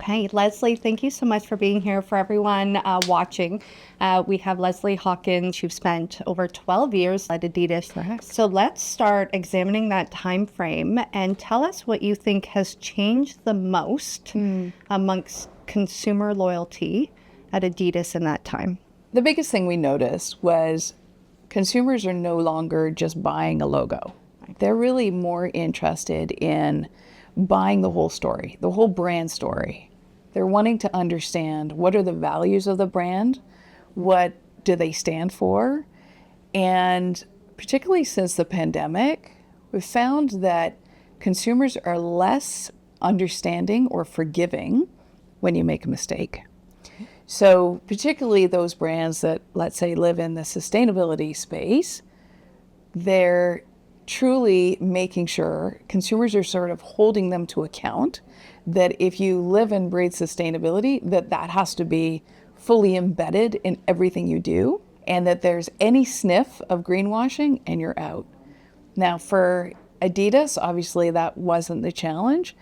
Okay, Lesley, thank you so much for being here. For everyone watching, we have Lesley Hawkins. You've spent over 12 years at Adidas. Correct. So let's start examining that time frame and tell us what you think has changed the most amongst consumer loyalty at Adidas in that time. The biggest thing we noticed was consumers are no longer just buying a logo. They're really more interested in buying the whole story, the whole brand story. They're wanting to understand what are the values of the brand, what do they stand for, and particularly since the pandemic, we've found that consumers are less understanding or forgiving when you make a mistake. So particularly those brands that, let's say, live in the sustainability space, they're truly making sure consumers are sort of holding them to account that if you live and breathe sustainability, that has to be fully embedded in everything you do, and that there's any sniff of greenwashing and you're out. Now for Adidas, obviously that wasn't the challenge.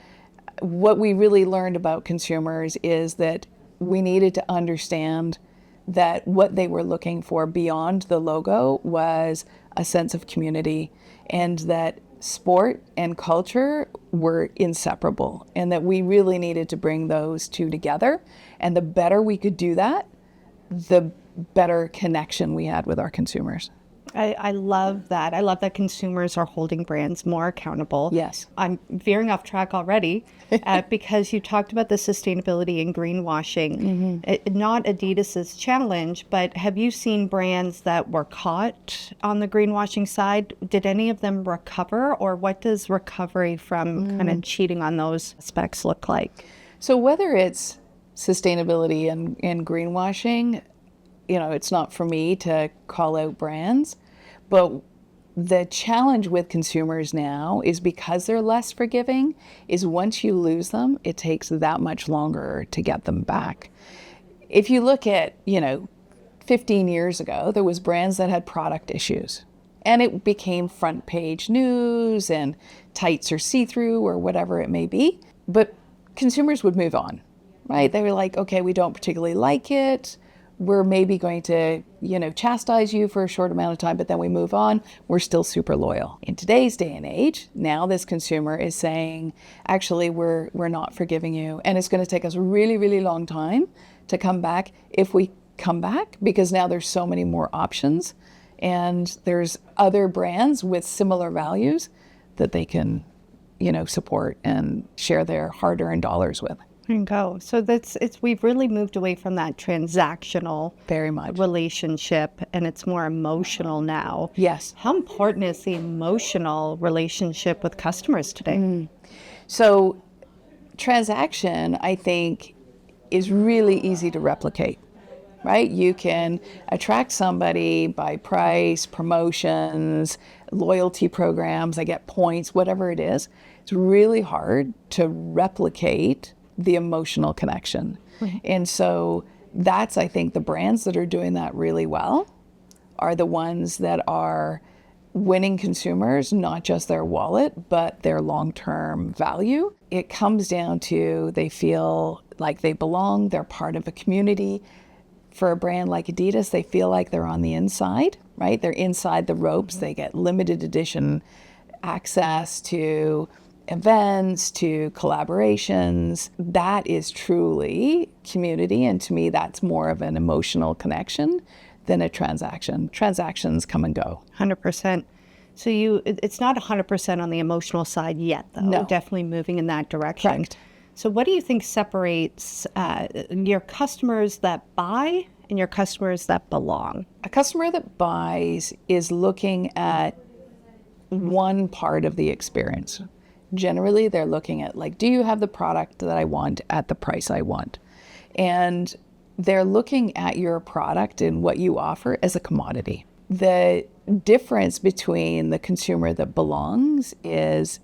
What we really learned about consumers is that we needed to understand that what they were looking for beyond the logo was a sense of community, and that sport and culture were inseparable, and that we really needed to bring those two together. And the better we could do that, the better connection we had with our consumers. I love that. I love that consumers are holding brands more accountable. Yes. I'm veering off track already because you talked about the sustainability and greenwashing. Not Adidas's challenge, but have you seen brands that were caught on the greenwashing side? Did any of them recover, or what does recovery from kind of cheating on those specs look like? So whether it's sustainability and greenwashing, it's not for me to call out brands, but the challenge with consumers now is because they're less forgiving, is once you lose them, it takes that much longer to get them back. If you look at, 15 years ago, there was brands that had product issues, and it became front page news and tights are see-through or whatever it may be, but consumers would move on, right? They were like, okay, we don't particularly like it. We're maybe going to, chastise you for a short amount of time, but then we move on. We're still super loyal. In today's day and age, now this consumer is saying, actually, we're not forgiving you. And it's going to take us a really, really long time to come back if we come back, because now there's so many more options and there's other brands with similar values that they can, support and share their hard-earned dollars with. Go. So we've really moved away from that transactional Very much relationship, and it's more emotional now. Yes. How important is the emotional relationship with customers today? So transaction, I think, is really easy to replicate, right? You can attract somebody by price, promotions, loyalty programs, I get points, whatever it is. It's really hard to replicate the emotional connection. And so that's, I think, the brands that are doing that really well are the ones that are winning consumers, not just their wallet, but their long-term value. It comes down to they feel like they belong, they're part of a community. For a brand like Adidas, they feel like they're on the inside, right? They're inside the ropes. They get limited edition access to events, to collaborations. That is truly community, and to me that's more of an emotional connection than a transaction. Transactions come and go. 100%. So it's not 100% on the emotional side yet, though. No. Definitely moving in that direction. Correct. So what do you think separates your customers that buy and your customers that belong? A customer that buys is looking at one part of the experience. Generally, they're looking at, do you have the product that I want at the price I want? And they're looking at your product and what you offer as a commodity. The difference between the consumer that belongs is,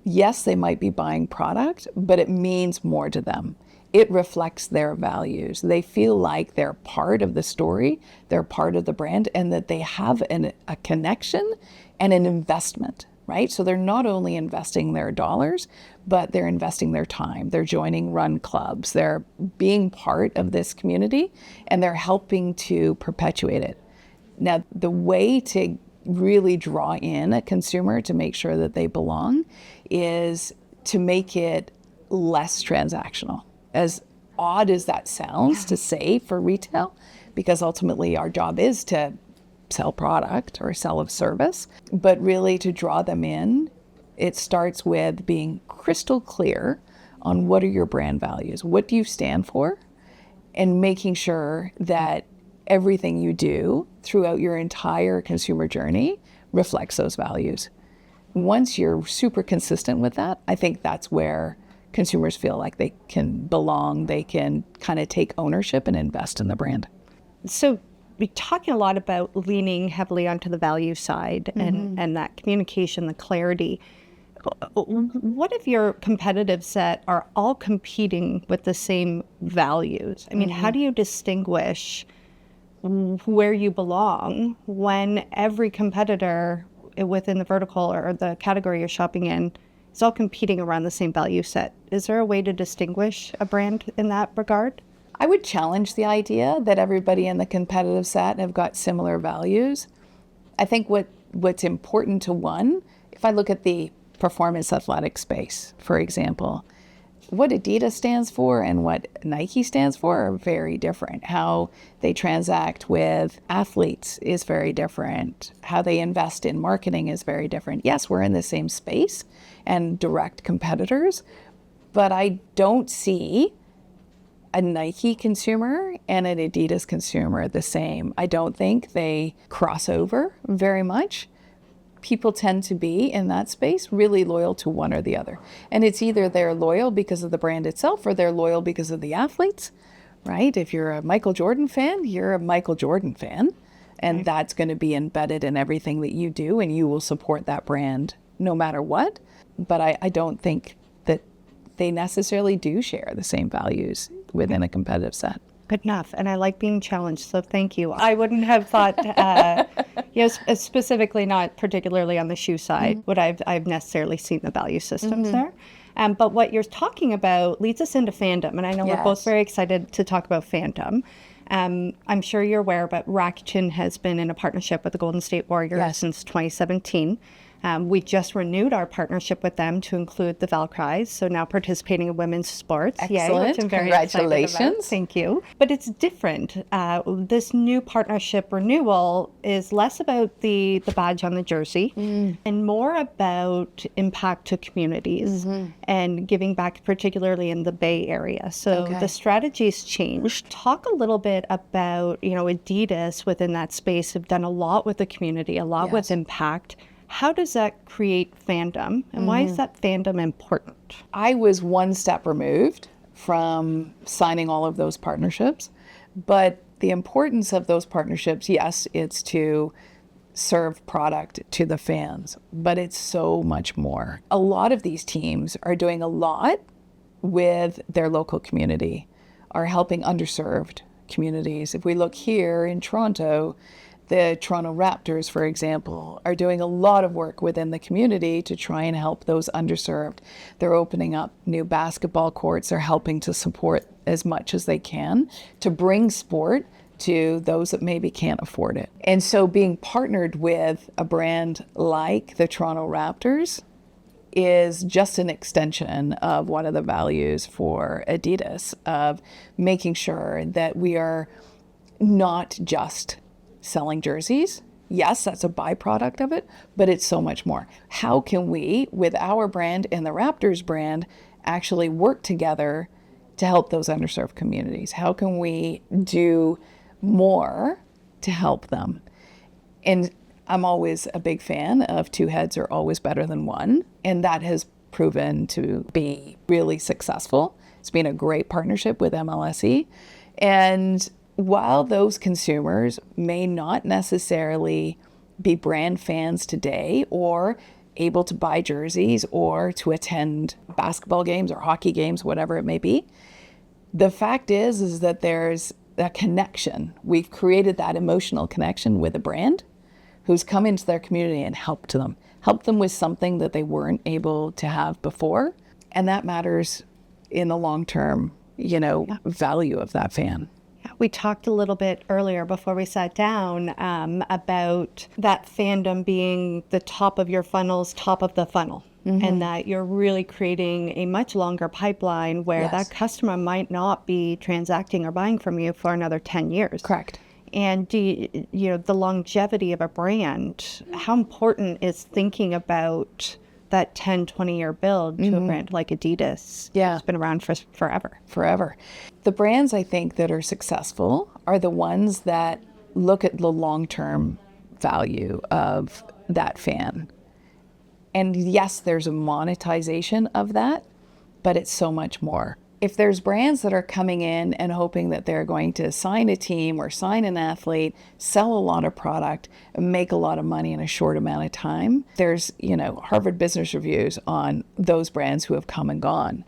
yes, they might be buying product, but it means more to them. It reflects their values. They feel like they're part of the story, they're part of the brand, and that they have a connection and an investment right? So they're not only investing their dollars, but they're investing their time. They're joining run clubs. They're being part of this community, and they're helping to perpetuate it. Now, the way to really draw in a consumer to make sure that they belong is to make it less transactional. As odd as that sounds to say for retail, because ultimately our job is to sell product or sell a service, but really to draw them in, it starts with being crystal clear on what are your brand values, what do you stand for, and making sure that everything you do throughout your entire consumer journey reflects those values. Once you're super consistent with that, I think that's where consumers feel like they can belong, they can kind of take ownership and invest in the brand. So we're talking a lot about leaning heavily onto the value side and that communication, the clarity. What if your competitive set are all competing with the same values? I mean, how do you distinguish where you belong when every competitor within the vertical or the category you're shopping in is all competing around the same value set? Is there a way to distinguish a brand in that regard? I would challenge the idea that everybody in the competitive set have got similar values. I think what's important to one, if I look at the performance athletic space, for example, what adidas stands for and what Nike stands for are very different. How they transact with athletes is very different. How they invest in marketing is very different. Yes, we're in the same space and direct competitors, but I don't see a Nike consumer and an Adidas consumer the same. I don't think they cross over very much. People tend to be in that space really loyal to one or the other. And it's either they're loyal because of the brand itself or they're loyal because of the athletes, right? If you're a Michael Jordan fan, you're a Michael Jordan fan. And that's going to be embedded in everything that you do, and you will support that brand no matter what. But I don't think that they necessarily do share the same values within a competitive set. Good enough. And I like being challenged, so thank you. I wouldn't have thought, specifically not particularly on the shoe side, would I've necessarily seen the value systems there. But what you're talking about leads us into fandom. And I know we're both very excited to talk about fandom. I'm sure you're aware, but Rakuten has been in a partnership with the Golden State Warriors since 2017. We just renewed our partnership with them to include the Valkyries, so now participating in women's sports. Excellent. Yay, which I'm very Congratulations. excited about. Thank you. But it's different. This new partnership renewal is less about the badge on the jersey and more about impact to communities and giving back, particularly in the Bay Area. So the strategy's changed. Talk a little bit about, Adidas within that space have done a lot with the community, a lot with impact. How does that create fandom, and why is that fandom important? I was one step removed from signing all of those partnerships, but the importance of those partnerships, yes, it's to serve product to the fans, but it's so much more. A lot of these teams are doing a lot with their local community, are helping underserved communities. If we look here in Toronto, the Toronto Raptors, for example, are doing a lot of work within the community to try and help those underserved. They're opening up new basketball courts. They're helping to support as much as they can to bring sport to those that maybe can't afford it. And so being partnered with a brand like the Toronto Raptors is just an extension of one of the values for Adidas of making sure that we are not just selling jerseys. Yes, that's a byproduct of it, but it's so much more. How can we, with our brand and the Raptors brand, actually work together to help those underserved communities? How can we do more to help them? And I'm always a big fan of two heads are always better than one, and that has proven to be really successful. It's been a great partnership with MLSE. And while those consumers may not necessarily be brand fans today or able to buy jerseys or to attend basketball games or hockey games, whatever it may be, the fact is that there's a connection. We've created that emotional connection with a brand who's come into their community and helped them. help them with something that they weren't able to have before. And that matters in the long term, value of that fan. We talked a little bit earlier before we sat down about that fandom being the top of your funnel's top of the funnel. And that you're really creating a much longer pipeline where that customer might not be transacting or buying from you for another 10 years. Correct. And the longevity of a brand, how important is thinking about that 10, 20-year build to a brand like Adidas? Yeah. It's been around for forever. Forever. The brands, I think, that are successful are the ones that look at the long-term value of that fan. And yes, there's a monetization of that, but it's so much more. If there's brands that are coming in and hoping that they're going to sign a team or sign an athlete, sell a lot of product, and make a lot of money in a short amount of time, there's, Harvard Business Reviews on those brands who have come and gone.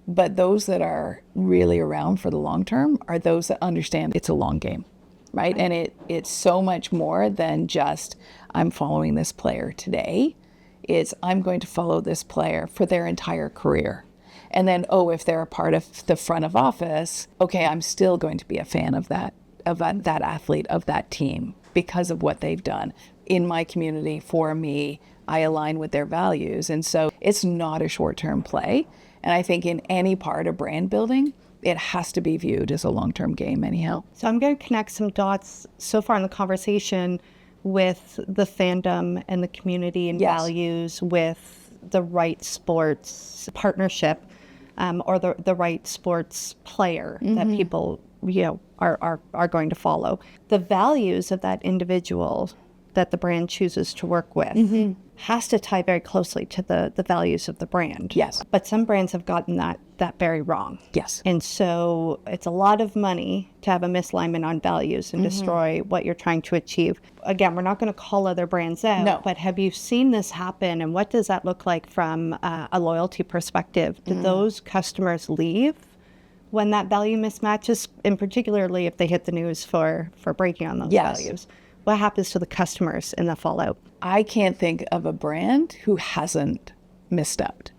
But those that are really around for the long term are those that understand it's a long game, right? And it's so much more than just, I'm following this player today. It's, I'm going to follow this player for their entire career. And then, if they're a part of the front of office, okay, I'm still going to be a fan of that athlete, of that team, because of what they've done in my community for me. I align with their values. And so it's not a short-term play. And I think in any part of brand building, it has to be viewed as a long-term game anyhow. So I'm going to connect some dots so far in the conversation with the fandom and the community and values, with the right sports partnership, or the right sports player that people are going to follow. The values of that individual that the brand chooses to work with has to tie very closely to the values of the brand. Yes. But some brands have gotten that very wrong. Yes. And so it's a lot of money to have a misalignment on values and destroy what you're trying to achieve. Again, we're not going to call other brands out, but have you seen this happen, and what does that look like from a loyalty perspective? Do those customers leave when that value mismatches, and particularly if they hit the news for breaking on those values? What happens to the customers in the fallout? I can't think of a brand who hasn't misstepped.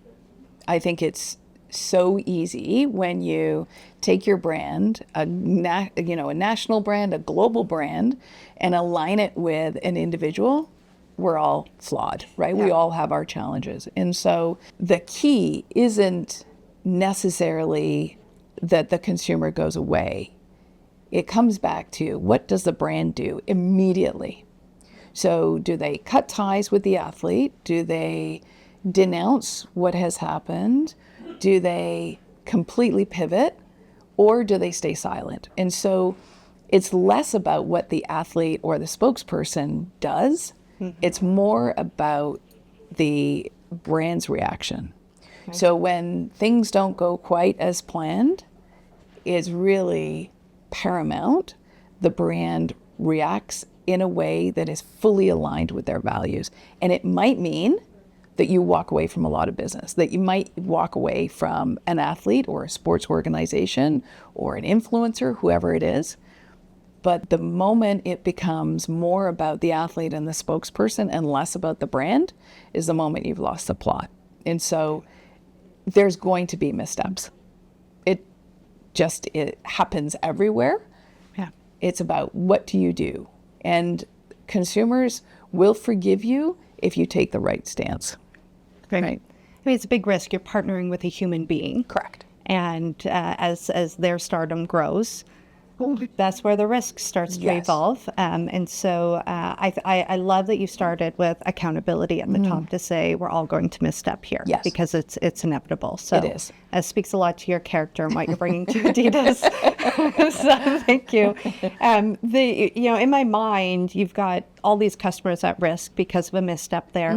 I think it's so easy when you take your brand, a national brand, a global brand, and align it with an individual. We're all flawed, right? Yeah. We all have our challenges. And so the key isn't necessarily that the consumer goes away. It comes back to, what does the brand do immediately? So do they cut ties with the athlete? Do they denounce what has happened? Do they completely pivot, or do they stay silent? And so it's less about what the athlete or the spokesperson does. It's more about the brand's reaction. Okay. So when things don't go quite as planned, it's really paramount. The brand reacts in a way that is fully aligned with their values. And it might mean that you walk away from a lot of business, that you might walk away from an athlete or a sports organization or an influencer, whoever it is. But the moment it becomes more about the athlete and the spokesperson and less about the brand is the moment you've lost the plot. And so there's going to be missteps. It happens everywhere. Yeah. It's about, what do you do? And consumers will forgive you if you take the right stance. Right. I mean, it's a big risk. You're partnering with a human being. Correct. And as their stardom grows, that's where the risk starts to evolve. And so I love that you started with accountability at the top to say we're all going to misstep here, because it's inevitable. So it is. It speaks a lot to your character and what you're bringing to Adidas. So thank you. In my mind, you've got all these customers at risk because of a misstep there.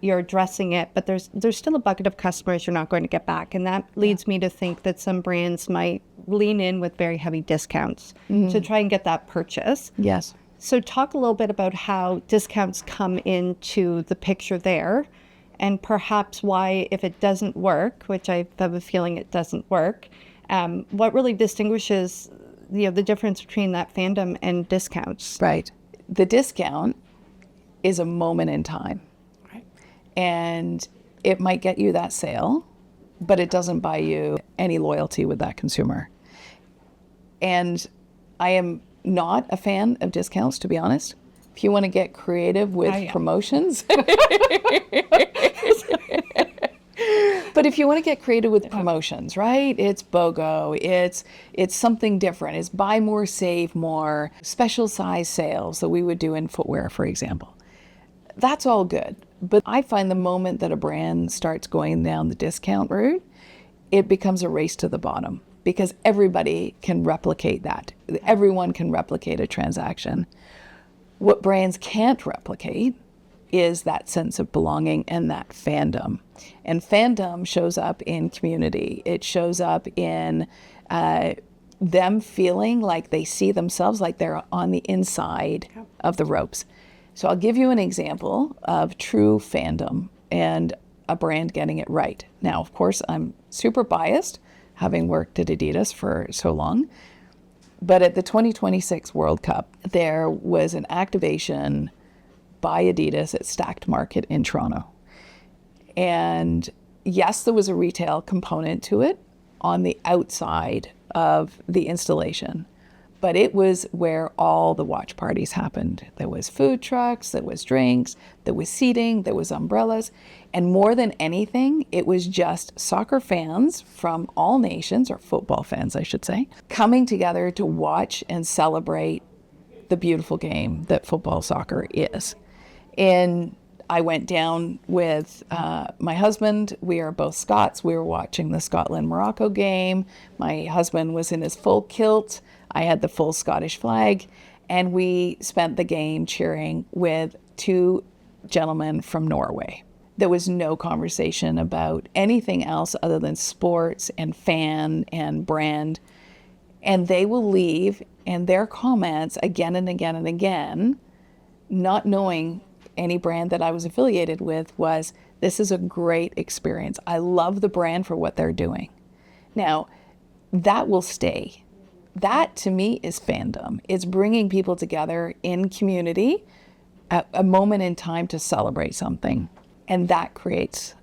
You're addressing it, but there's still a bucket of customers you're not going to get back. And that leads me to think that some brands might lean in with very heavy discounts to try and get that purchase. Yes. So talk a little bit about how discounts come into the picture there, and perhaps why, if it doesn't work, which I have a feeling it doesn't work, what really distinguishes the difference between that fandom and discounts. Right. The discount is a moment in time. Right. And it might get you that sale, but it doesn't buy you any loyalty with that consumer. And I am not a fan of discounts, to be honest. If you want to get creative with promotions, but if you want to get creative with promotions, right? It's BOGO, it's something different. It's buy more, save more, special size sales that we would do in footwear, for example. That's all good. But I find the moment that a brand starts going down the discount route, it becomes a race to the bottom because everybody can replicate that. Everyone can replicate a transaction. What brands can't replicate is that sense of belonging and that fandom. And fandom shows up in community. It shows up in them feeling like they see themselves like they're on the inside of the ropes. So I'll give you an example of true fandom and a brand getting it right. Now, of course, I'm super biased, having worked at Adidas for so long. But at the 2026 World Cup, there was an activation by Adidas at Stacked Market in Toronto. And yes, there was a retail component to it on the outside of the installation, but it was where all the watch parties happened. There was food trucks, there was drinks, there was seating, there was umbrellas. And more than anything, it was just soccer fans from all nations, or football fans, I should say, coming together to watch and celebrate the beautiful game that football soccer is. And I went down with my husband. We are both Scots. We were watching the Scotland-Morocco game. My husband was in his full kilt. I had the full Scottish flag. And we spent the game cheering with two gentlemen from Norway. There was no conversation about anything else other than sports and fan and brand. And they will leave, and their comments again and again and again, not knowing any brand that I was affiliated with, was, this is a great experience. I love the brand for what they're doing. Now, that will stay. That to me is fandom. It's bringing people together in community at a moment in time to celebrate something. And that creates,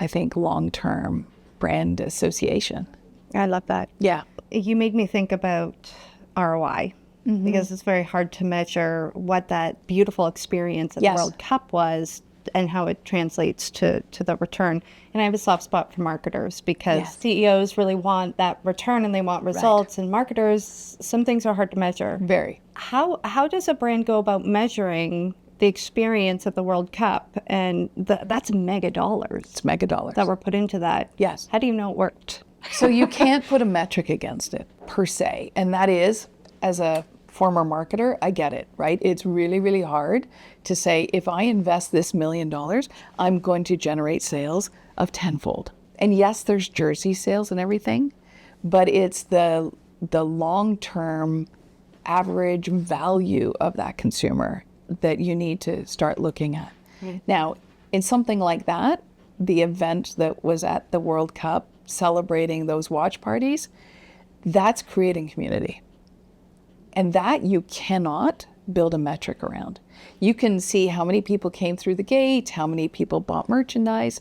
I think, long-term brand association. I love that. Yeah. You made me think about ROI. Because it's very hard to measure what that beautiful experience at the World Cup was and how it translates to the return. And I have a soft spot for marketers because CEOs really want that return and they want results. And marketers, some things are hard to measure. Very. How does a brand go about measuring the experience of the World Cup? And that's mega dollars. It's mega dollars. That were put into that. Yes. How do you know it worked? So you can't put a metric against it, per se. And that is, as a former marketer, I get it, right? It's really, really hard to say, if I invest this $1 million, I'm going to generate sales of tenfold. And yes, there's jersey sales and everything, but it's the long-term average value of that consumer that you need to start looking at. Now, in something like that, the event that was at the World Cup celebrating those watch parties, that's creating community. And that you cannot build a metric around. You can see how many people came through the gate, how many people bought merchandise,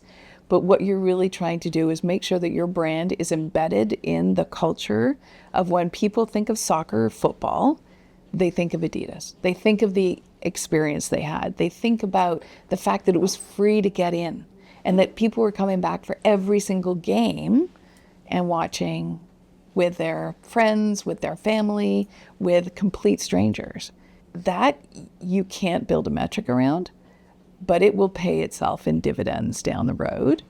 but what you're really trying to do is make sure that your brand is embedded in the culture of when people think of soccer or football, they think of Adidas. They think of the experience they had. They think about the fact that it was free to get in and that people were coming back for every single game and watching with their friends, with their family, with complete strangers. That you can't build a metric around, but it will pay itself in dividends down the road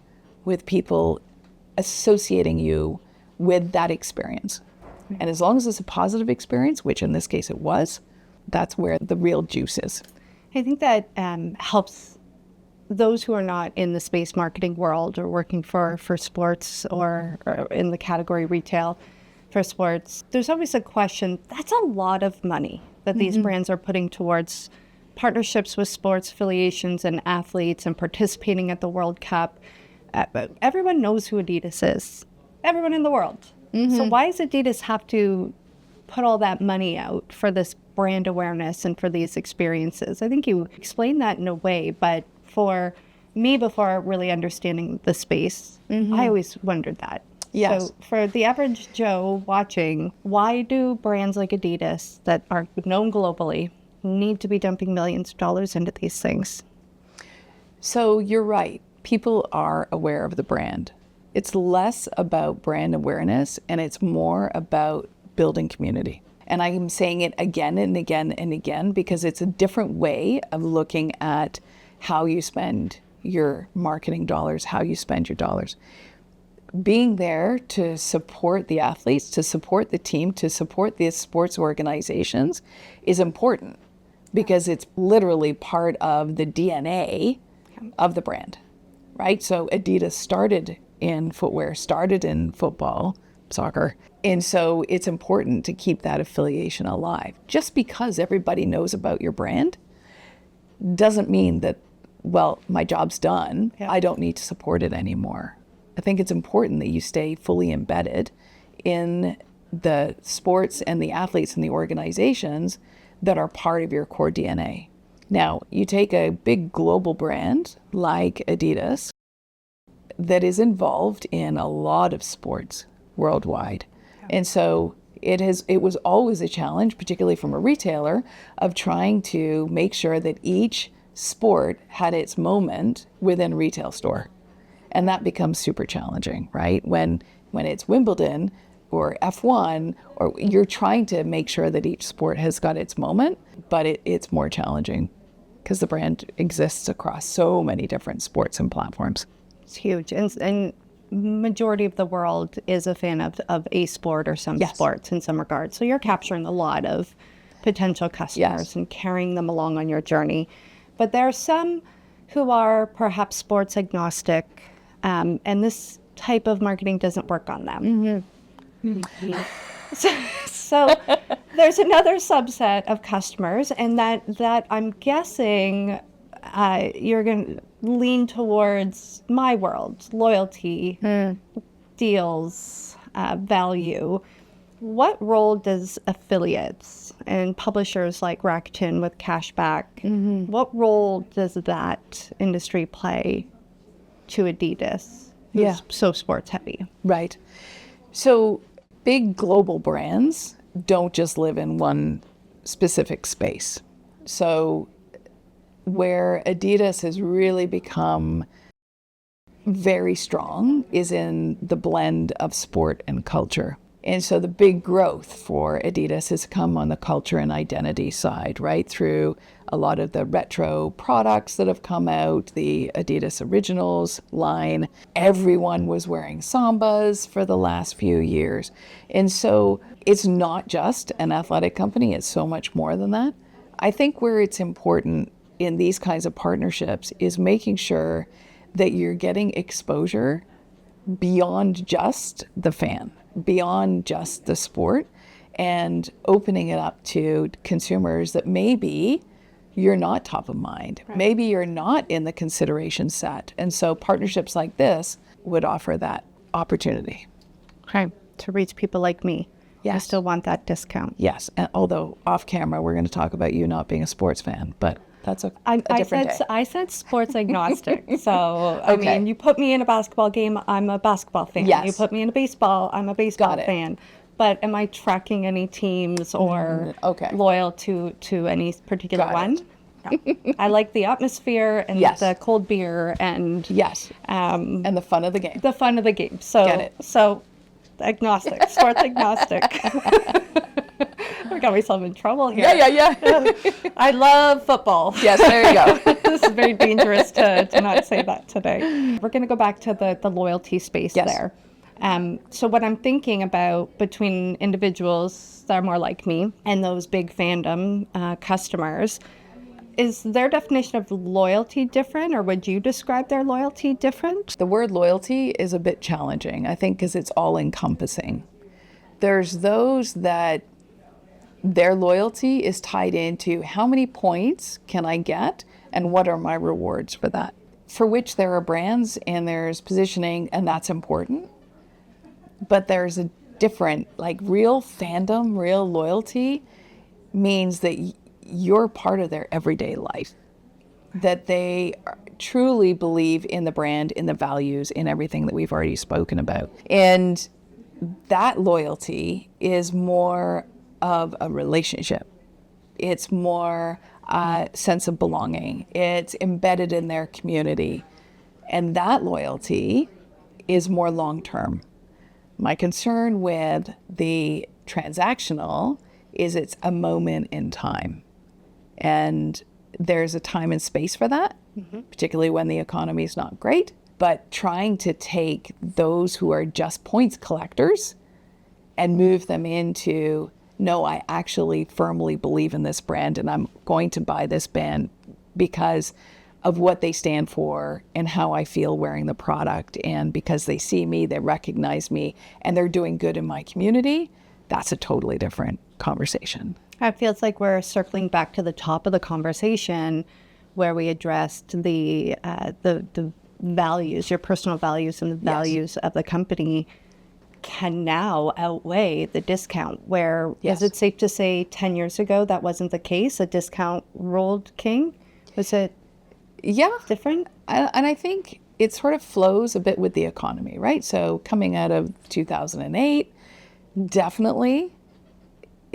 with people associating you with that experience. And as long as it's a positive experience, which in this case it was, that's where the real juice is. I think that helps those who are not in the space marketing world or working for sports or in the category retail for sports. There's always a question, that's a lot of money that these brands are putting towards partnerships with sports affiliations and athletes and participating at the World Cup. But everyone knows who Adidas is. Everyone in the world. So why does Adidas have to put all that money out for this brand awareness and for these experiences? I think you explained that in a way, but for me before really understanding the space. I always wondered that. Yes. So for the average Joe watching, why do brands like Adidas that are known globally need to be dumping millions of dollars into these things? So you're right. People are aware of the brand. It's less about brand awareness and it's more about building community. And I'm saying it again and again and again because it's a different way of looking at how you spend your marketing dollars, how you spend your dollars. Being there to support the athletes, to support the team, to support the sports organizations is important because it's literally part of the DNA of the brand, right? So Adidas started in footwear, started in football, soccer. And so it's important to keep that affiliation alive. Just because everybody knows about your brand doesn't mean that, well, my job's done. I don't need to support it anymore. I think it's important that you stay fully embedded in the sports and the athletes and the organizations that are part of your core DNA. Now, you take a big global brand like Adidas that is involved in a lot of sports worldwide. And so it was always a challenge, particularly from a retailer, of trying to make sure that each sport had its moment within a retail store. And that becomes super challenging, right? When it's Wimbledon or F1, or you're trying to make sure that each sport has got its moment, but it's more challenging because the brand exists across so many different sports and platforms. It's huge. And majority of the world is a fan of a sport or some sports in some regard. So you're capturing a lot of potential customers and carrying them along on your journey. But there are some who are perhaps sports agnostic, and this type of marketing doesn't work on them. So there's another subset of customers, and that I'm guessing you're going to lean towards my world, loyalty, deals, value. What role does affiliates and publishers like Rakuten with cashback, what role does that industry play to Adidas, who's so sports heavy? Right. So big global brands don't just live in one specific space. So where Adidas has really become very strong is in the blend of sport and culture. And so the big growth for Adidas has come on the culture and identity side, right? Through a lot of the retro products that have come out, the Adidas Originals line. Everyone was wearing Sambas for the last few years. And so it's not just an athletic company, it's so much more than that. I think where it's important in these kinds of partnerships is making sure that you're getting exposure beyond just the fan, beyond just the sport, and opening it up to consumers that maybe you're not top of mind. Right. Maybe you're not in the consideration set. And so partnerships like this would offer that opportunity. Okay, to reach people like me. I still want that discount. Yes, and although off camera we're going to talk about you not being a sports fan, but that's a different day. I said sports agnostic. So, I mean, you put me in a basketball game, I'm a basketball fan. Yes. You put me in a baseball, I'm a baseball fan. But am I tracking any teams or loyal to any particular one? No. I like the atmosphere and the cold beer and and the fun of the game. The fun of the game. So, Get it. So agnostic, sports agnostic. I got myself in trouble here. Yeah. I love football. Yes, there you go. This is very dangerous to not say that today. We're going to go back to the loyalty space there. So what I'm thinking about between individuals that are more like me and those big fandom customers, is their definition of loyalty different, or would you describe their loyalty different? The word loyalty is a bit challenging, I think, because it's all encompassing. There's those that their loyalty is tied into how many points can I get and what are my rewards for that, for which there are brands and there's positioning, and that's important. But there's a different, like real fandom, real loyalty means that you're part of their everyday life, that they truly believe in the brand, in the values, in everything that we've already spoken about. And that loyalty is more of a relationship. It's more a sense of belonging. It's embedded in their community. And that loyalty is more long-term. My concern with the transactional is it's a moment in time. And there's a time and space for that, particularly when the economy is not great. But trying to take those who are just points collectors and move them into, no, I actually firmly believe in this brand and I'm going to buy this brand because of what they stand for and how I feel wearing the product, and because they see me, they recognize me, and they're doing good in my community. That's a totally different conversation. It feels like we're circling back to the top of the conversation where we addressed the values, your personal values and the values of the company can now outweigh the discount, where is it safe to say 10 years ago that wasn't the case? A discount ruled king? Was it different? And I think it sort of flows a bit with the economy, right? So coming out of 2008, definitely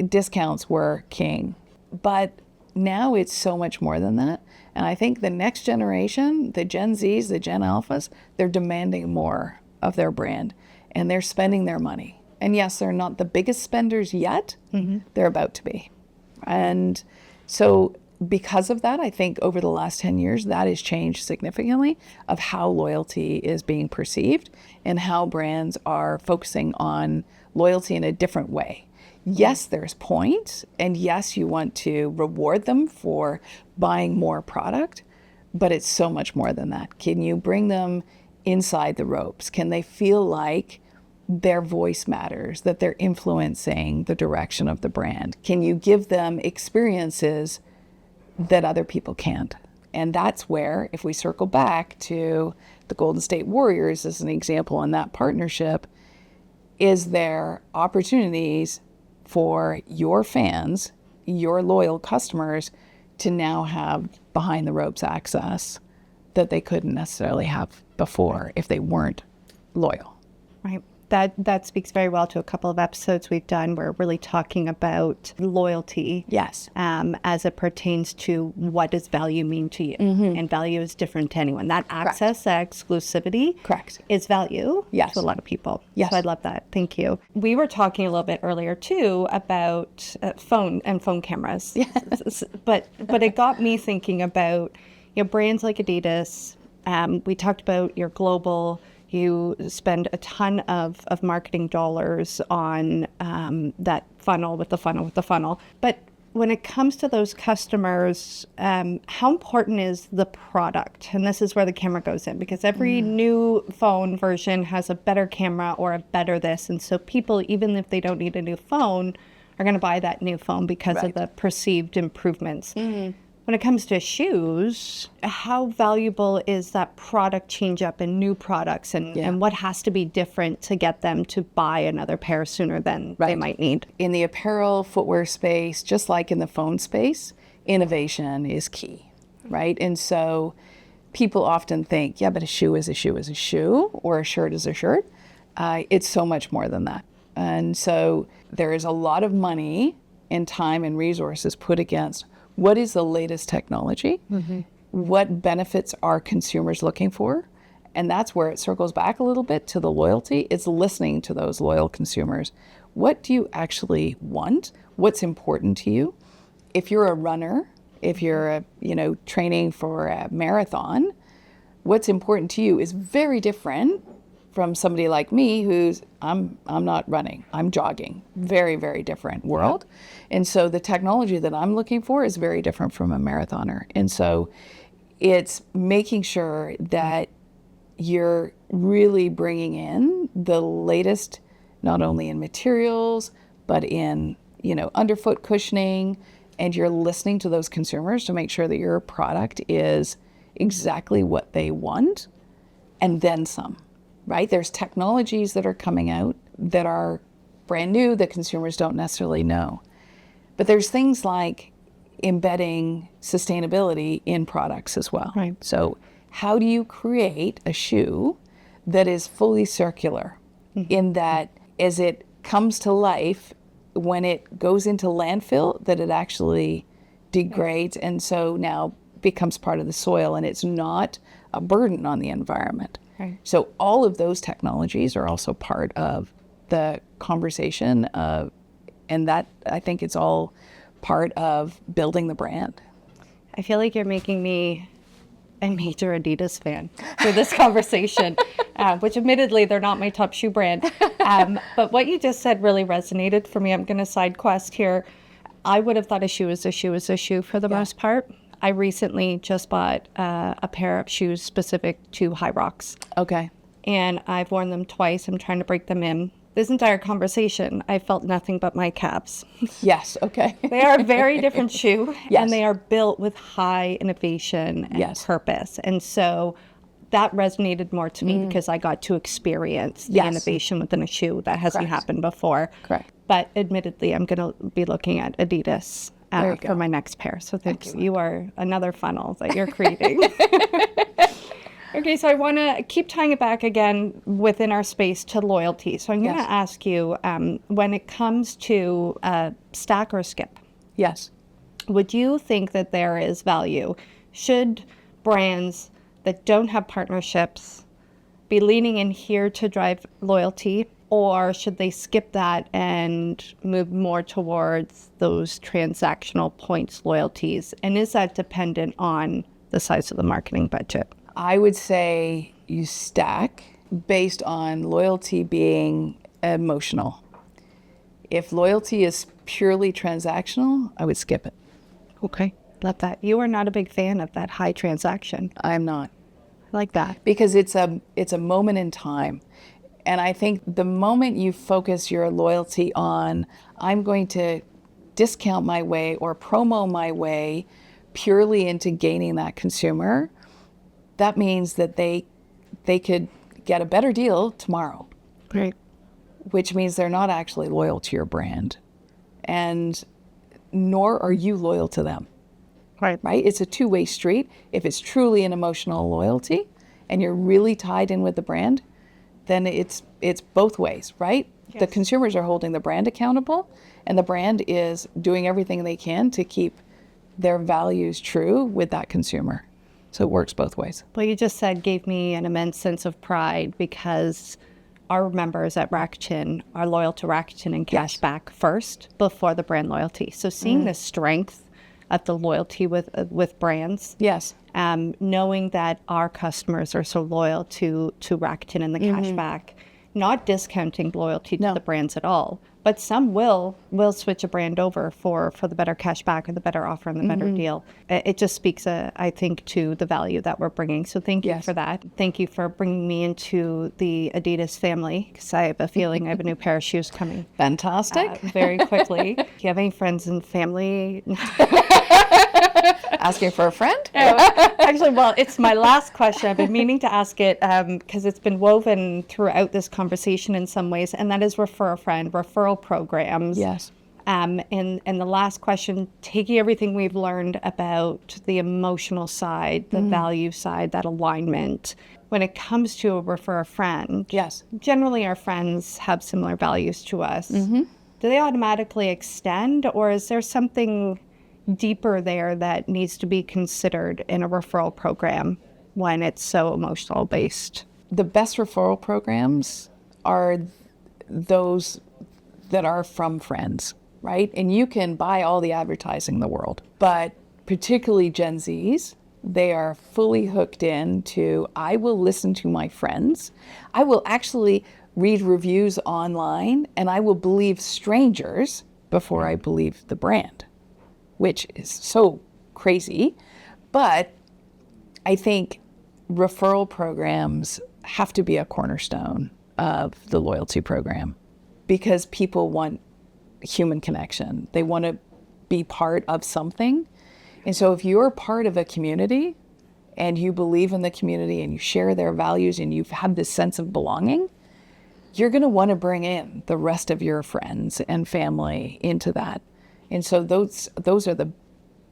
discounts were king. But now it's so much more than that. And I think the next generation, the Gen Zs, the Gen Alphas, they're demanding more of their brand and they're spending their money. And yes, they're not the biggest spenders yet. They're about to be. And so because of that, I think over the last 10 years, that has changed significantly of how loyalty is being perceived and how brands are focusing on loyalty in a different way. Yes, there's points, and yes, you want to reward them for buying more product, but it's so much more than that. Can you bring them inside the ropes? Can they feel like their voice matters, that they're influencing the direction of the brand? Can you give them experiences that other people can't? And that's where, if we circle back to the Golden State Warriors as an example in that partnership, is there opportunities for your fans, your loyal customers, to now have behind the ropes access that they couldn't necessarily have before if they weren't loyal. Right. That speaks very well to a couple of episodes we've done. We're really talking about loyalty. Yes. As it pertains to what does value mean to you. And value is different to anyone. That access, that exclusivity is value to a lot of people. Yes. So I love that. Thank you. We were talking a little bit earlier too about phone cameras. Yes. But it got me thinking about brands like Adidas. We talked about your global. You spend a ton of marketing dollars on that funnel with the funnel. But when it comes to those customers, how important is the product? And this is where the camera goes in, because every new phone version has a better camera or a better this. And so people, even if they don't need a new phone, are going to buy that new phone because of the perceived improvements. When it comes to shoes, how valuable is that product change up in new products, and what has to be different to get them to buy another pair sooner than they might need? In the apparel, footwear space, just like in the phone space, innovation is key, right? And so people often think, but a shoe is a shoe is a shoe, or a shirt is a shirt. It's so much more than that. And so there is a lot of money and time and resources put against what is the latest technology? What benefits are consumers looking for? And that's where it circles back a little bit to the loyalty. It's listening to those loyal consumers. What do you actually want? What's important to you? If you're a runner, if you're training for a marathon, what's important to you is very different from somebody like me who's I'm not running, I'm jogging. Very, very different world. And so the technology that I'm looking for is very different from a marathoner. And so it's making sure that you're really bringing in the latest, not only in materials, but in, underfoot cushioning, and you're listening to those consumers to make sure that your product is exactly what they want and then some. Right? There's technologies that are coming out that are brand new that consumers don't necessarily know. But there's things like embedding sustainability in products as well. Right. So how do you create a shoe that is fully circular in that as it comes to life, when it goes into landfill, that it actually degrades and so now becomes part of the soil and it's not a burden on the environment. Right. So all of those technologies are also part of the conversation and that I think it's all part of building the brand. I feel like you're making me a major Adidas fan for this conversation, which admittedly they're not my top shoe brand. But what you just said really resonated for me. I'm going to side quest here. I would have thought a shoe is a shoe is a shoe for the most part. I recently just bought a pair of shoes specific to high rocks. Okay. And I've worn them twice. I'm trying to break them in. This entire conversation, I felt nothing but my calves. Yes. Okay. They are a very different shoe, Yes. and they are built with high innovation and purpose. And so that resonated more to me because I got to experience the innovation within a shoe that hasn't happened before. Correct. But admittedly, I'm going to be looking at Adidas for my next pair. So thank you. You are another funnel that you're creating. Okay, so I want to keep tying it back again within our space to loyalty. So I'm going to ask you, when it comes to stack or skip, Yes. would you think that there is value? Should brands that don't have partnerships be leaning in here to drive loyalty, or should they skip that and move more towards those transactional points loyalties? And is that dependent on the size of the marketing budget? I would say you stack based on loyalty being emotional. If loyalty is purely transactional, I would skip it. Okay, love that. You are not a big fan of that high transaction. I'm not. I like that. Because it's a moment in time. And I think the moment you focus your loyalty on, I'm going to discount my way or promo my way purely into gaining that consumer, that means that they could get a better deal tomorrow. Great. Which means they're not actually loyal to your brand. And nor are you loyal to them. Right. Right? It's a two-way street. If it's truly an emotional loyalty and you're really tied in with the brand, then it's both ways, right? Yes. The consumers are holding the brand accountable and the brand is doing everything they can to keep their values true with that consumer. So it works both ways. What you just said gave me an immense sense of pride because our members at Rakuten are loyal to Rakuten and cashback first before the brand loyalty. So seeing the strength of the loyalty with brands, Yes. knowing that our customers are so loyal to Rakuten and the cashback, not discounting loyalty to the brands at all, but some will switch a brand over for the better cashback or the better offer and the better deal. It just speaks, I think, to the value that we're bringing. So thank you for that. Thank you for bringing me into the Adidas family, because I have a feeling I have a new pair of shoes coming. Fantastic. Very quickly. Do you have any friends and family? Asking for a friend? Actually, well, it's my last question. I've been meaning to ask it because it's been woven throughout this conversation in some ways, and that is refer a friend, referral programs. Yes. And the last question, taking everything we've learned about the emotional side, the value side, that alignment, when it comes to a refer a friend, Yes. generally our friends have similar values to us. Do they automatically extend, or is there something deeper there that needs to be considered in a referral program when it's so emotional based? The best referral programs are those that are from friends, right? And you can buy all the advertising in the world, but particularly Gen Zs, they are fully hooked in to, I will listen to my friends. I will actually read reviews online and I will believe strangers before I believe the brand, which is so crazy. But I think referral programs have to be a cornerstone of the loyalty program because people want human connection. They want to be part of something. And so if you're part of a community and you believe in the community and you share their values and you've had this sense of belonging, you're going to want to bring in the rest of your friends and family into that. And so those are the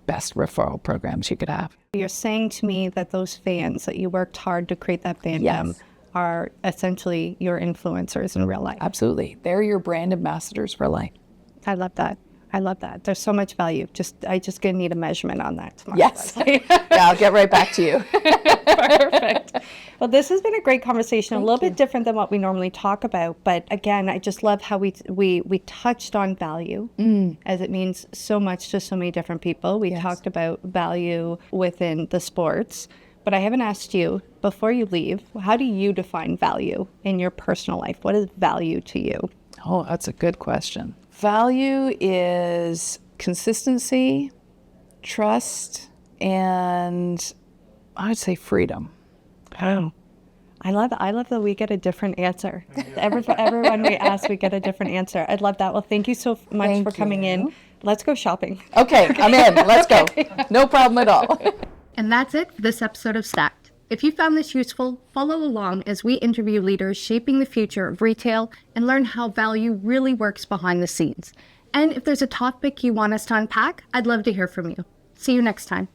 best referral programs you could have. You're saying to me that those fans that you worked hard to create that fandom Yes. are essentially your influencers in real life. Absolutely. They're your brand ambassadors for life. I love that. I love that. There's so much value. I just gonna need a measurement on that tomorrow. Yes. Yeah, I'll get right back to you. Perfect. Well, this has been a great conversation, a little bit different than what we normally talk about. But again, I just love how we touched on value, as it means so much to so many different people. We talked about value within the sports. But I haven't asked you, before you leave, how do you define value in your personal life? What is value to you? Oh, that's a good question. Value is consistency, trust, and I would say freedom. Oh, I love that we get a different answer. Everyone we ask, we get a different answer. I love that. Well, thank you so much for coming in. Let's go shopping. Okay, I'm in. Let's go. No problem at all. And that's it for this episode of Stacked. If you found this useful, follow along as we interview leaders shaping the future of retail and learn how value really works behind the scenes. And if there's a topic you want us to unpack, I'd love to hear from you. See you next time.